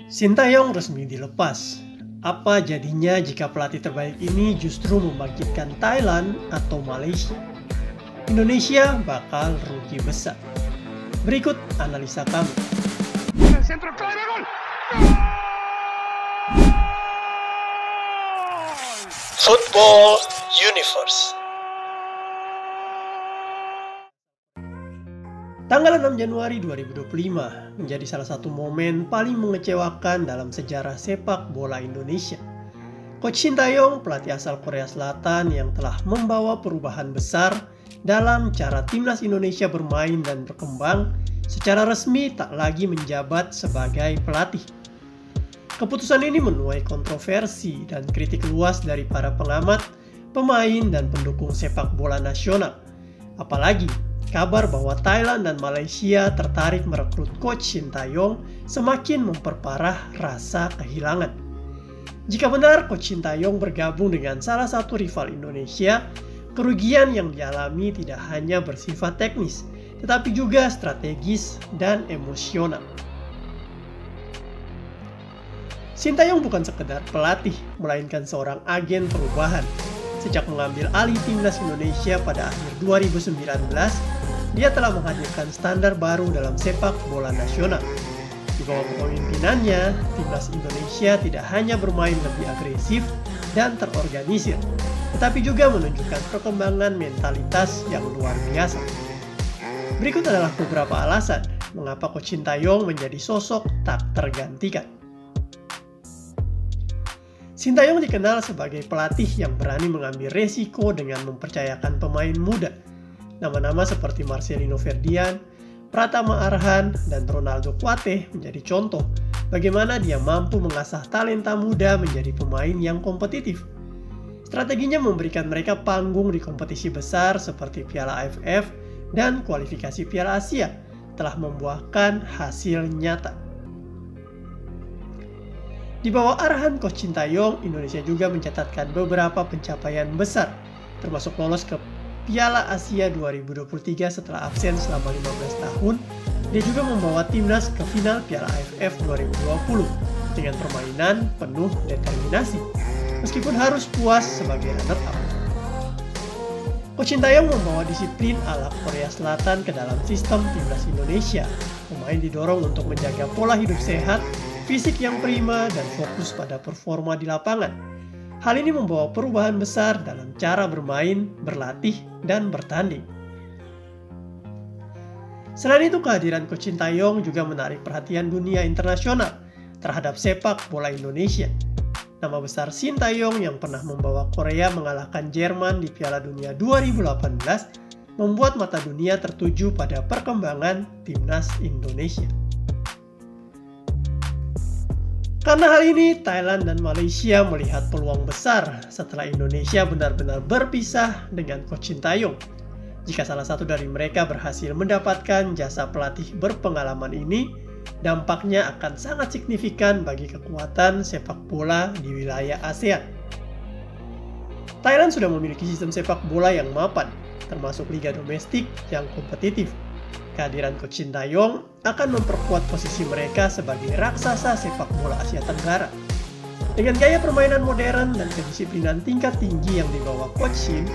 Sintayong resmi dilepas. Apa jadinya jika pelatih terbaik ini justru membangkitkan Thailand atau Malaysia? Indonesia bakal rugi besar. Berikut analisa kami. Football Universe. Tanggal 6 Januari 2025 menjadi salah satu momen paling mengecewakan dalam sejarah sepak bola Indonesia. Coach Sintayong, pelatih asal Korea Selatan yang telah membawa perubahan besar dalam cara timnas Indonesia bermain dan berkembang, secara resmi tak lagi menjabat sebagai pelatih. Keputusan ini menuai kontroversi dan kritik luas dari para pengamat, pemain, dan pendukung sepak bola nasional. Apalagi kabar bahwa Thailand dan Malaysia tertarik merekrut Coach Sintayong semakin memperparah rasa kehilangan. Jika benar Coach Sintayong bergabung dengan salah satu rival Indonesia, kerugian yang dialami tidak hanya bersifat teknis, tetapi juga strategis dan emosional. Sintayong bukan sekedar pelatih, melainkan seorang agen perubahan. Sejak mengambil alih timnas Indonesia pada akhir 2019, dia telah menghadirkan standar baru dalam sepak bola nasional. Di bawah kepemimpinannya, timnas Indonesia tidak hanya bermain lebih agresif dan terorganisir, tetapi juga menunjukkan perkembangan mentalitas yang luar biasa. Berikut adalah beberapa alasan mengapa Coach Sintayong menjadi sosok tak tergantikan. Sintayong dikenal sebagai pelatih yang berani mengambil resiko dengan mempercayakan pemain muda. Nama-nama seperti Marcelino Ferdian, Pratama Arhan, dan Ronaldo Kuateh menjadi contoh bagaimana dia mampu mengasah talenta muda menjadi pemain yang kompetitif. Strateginya memberikan mereka panggung di kompetisi besar seperti Piala AFF dan kualifikasi Piala Asia telah membuahkan hasil nyata. Di bawah arahan Coach Sintayong, Indonesia juga mencatatkan beberapa pencapaian besar, termasuk lolos ke Piala Asia 2023 setelah absen selama 15 tahun. Dia juga membawa timnas ke final Piala AFF 2020 dengan permainan penuh determinasi, meskipun harus puas sebagai runner-up. Coach Sintayong membawa disiplin ala Korea Selatan ke dalam sistem timnas Indonesia. Pemain didorong untuk menjaga pola hidup sehat, fisik yang prima, dan fokus pada performa di lapangan. Hal ini membawa perubahan besar dalam cara bermain, berlatih, dan bertanding. Selain itu, kehadiran Coach Sintayong juga menarik perhatian dunia internasional terhadap sepak bola Indonesia. Nama besar Sintayong yang pernah membawa Korea mengalahkan Jerman di Piala Dunia 2018 membuat mata dunia tertuju pada perkembangan timnas Indonesia. Karena hal ini, Thailand dan Malaysia melihat peluang besar setelah Indonesia benar-benar berpisah dengan Coach Sintayong. Jika salah satu dari mereka berhasil mendapatkan jasa pelatih berpengalaman ini, dampaknya akan sangat signifikan bagi kekuatan sepak bola di wilayah ASEAN. Thailand sudah memiliki sistem sepak bola yang mapan, termasuk liga domestik yang kompetitif. Kehadiran Coach Sintayong akan memperkuat posisi mereka sebagai raksasa sepak bola Asia Tenggara. Dengan gaya permainan modern dan kedisiplinan tingkat tinggi yang dibawa Coach Shin,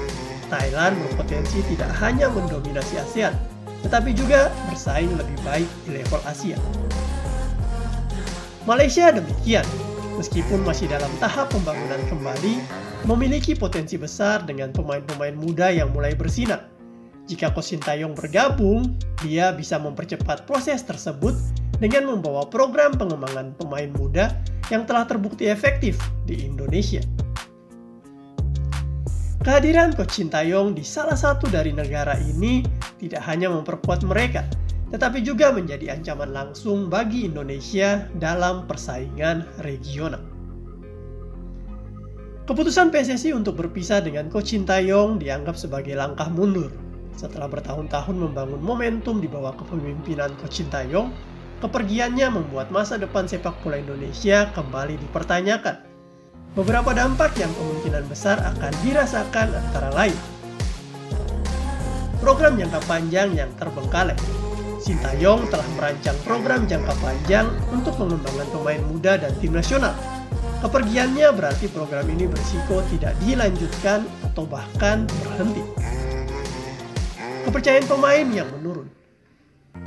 Thailand berpotensi tidak hanya mendominasi ASEAN, tetapi juga bersaing lebih baik di level Asia. Malaysia demikian, meskipun masih dalam tahap pembangunan kembali, memiliki potensi besar dengan pemain-pemain muda yang mulai bersinar. Jika Coach Sintayong bergabung, dia bisa mempercepat proses tersebut dengan membawa program pengembangan pemain muda yang telah terbukti efektif di Indonesia. Kehadiran Coach Sintayong di salah satu dari negara ini tidak hanya memperkuat mereka, tetapi juga menjadi ancaman langsung bagi Indonesia dalam persaingan regional. Keputusan PSSI untuk berpisah dengan Coach Sintayong dianggap sebagai langkah mundur. Setelah bertahun-tahun membangun momentum di bawah kepemimpinan Coach Sintayong, kepergiannya membuat masa depan sepak bola Indonesia kembali dipertanyakan. Beberapa dampak yang kemungkinan besar akan dirasakan antara lain: program jangka panjang yang terbengkalai. Sintayong telah merancang program jangka panjang untuk mengembangkan pemain muda dan tim nasional. Kepergiannya berarti program ini berisiko tidak dilanjutkan atau bahkan berhenti. Kepercayaan pemain yang menurun.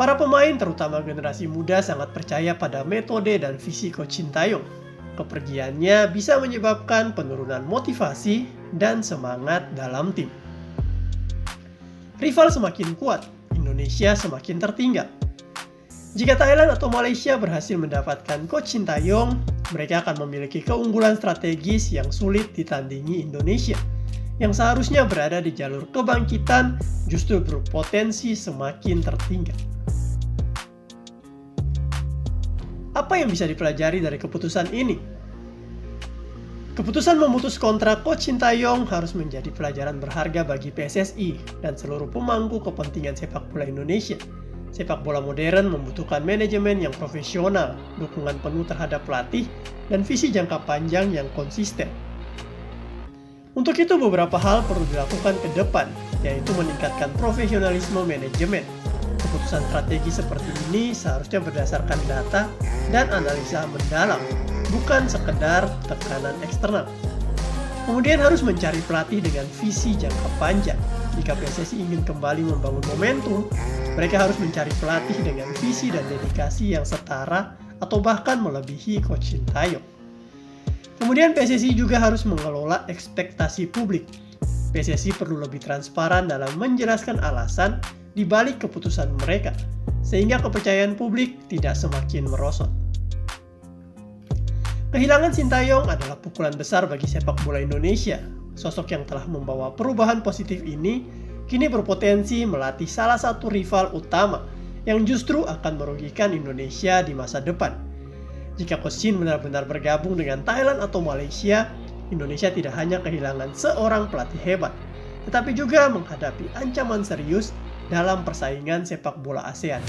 Para pemain, terutama generasi muda, sangat percaya pada metode dan visi Coach Sintayong. Kepergiannya bisa menyebabkan penurunan motivasi dan semangat dalam tim. Rival semakin kuat, Indonesia semakin tertinggal. Jika Thailand atau Malaysia berhasil mendapatkan Coach Sintayong, mereka akan memiliki keunggulan strategis yang sulit ditandingi Indonesia, yang seharusnya berada di jalur kebangkitan justru berpotensi semakin tertinggal. Apa yang bisa dipelajari dari keputusan ini? Keputusan memutus kontrak Coach Sintayong harus menjadi pelajaran berharga bagi PSSI dan seluruh pemangku kepentingan sepak bola Indonesia. Sepak bola modern membutuhkan manajemen yang profesional, dukungan penuh terhadap pelatih, dan visi jangka panjang yang konsisten. Untuk itu beberapa hal perlu dilakukan ke depan, yaitu meningkatkan profesionalisme manajemen. Keputusan strategi seperti ini seharusnya berdasarkan data dan analisa mendalam, bukan sekedar tekanan eksternal. Kemudian harus mencari pelatih dengan visi jangka panjang. Jika PSSI ingin kembali membangun momentum, mereka harus mencari pelatih dengan visi dan dedikasi yang setara atau bahkan melebihi Coach Sintayong. Kemudian PSSI juga harus mengelola ekspektasi publik. PSSI perlu lebih transparan dalam menjelaskan alasan di balik keputusan mereka, sehingga kepercayaan publik tidak semakin merosot. Kehilangan Sintayong adalah pukulan besar bagi sepak bola Indonesia. Sosok yang telah membawa perubahan positif ini kini berpotensi melatih salah satu rival utama yang justru akan merugikan Indonesia di masa depan. Jika Coach Shin benar-benar bergabung dengan Thailand atau Malaysia, Indonesia tidak hanya kehilangan seorang pelatih hebat, tetapi juga menghadapi ancaman serius dalam persaingan sepak bola ASEAN.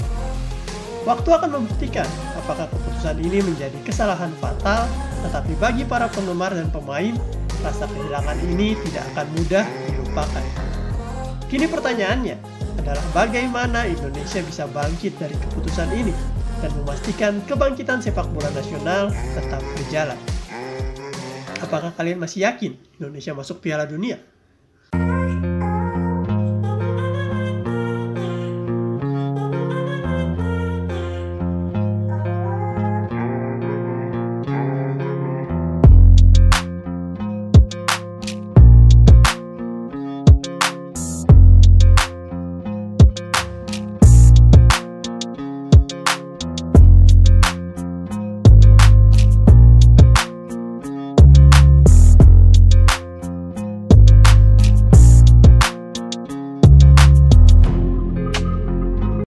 Waktu akan membuktikan apakah keputusan ini menjadi kesalahan fatal, tetapi bagi para penggemar dan pemain, rasa kehilangan ini tidak akan mudah dilupakan. Kini pertanyaannya adalah bagaimana Indonesia bisa bangkit dari keputusan ini dan memastikan kebangkitan sepak bola nasional tetap berjalan. Apakah kalian masih yakin Indonesia masuk Piala Dunia?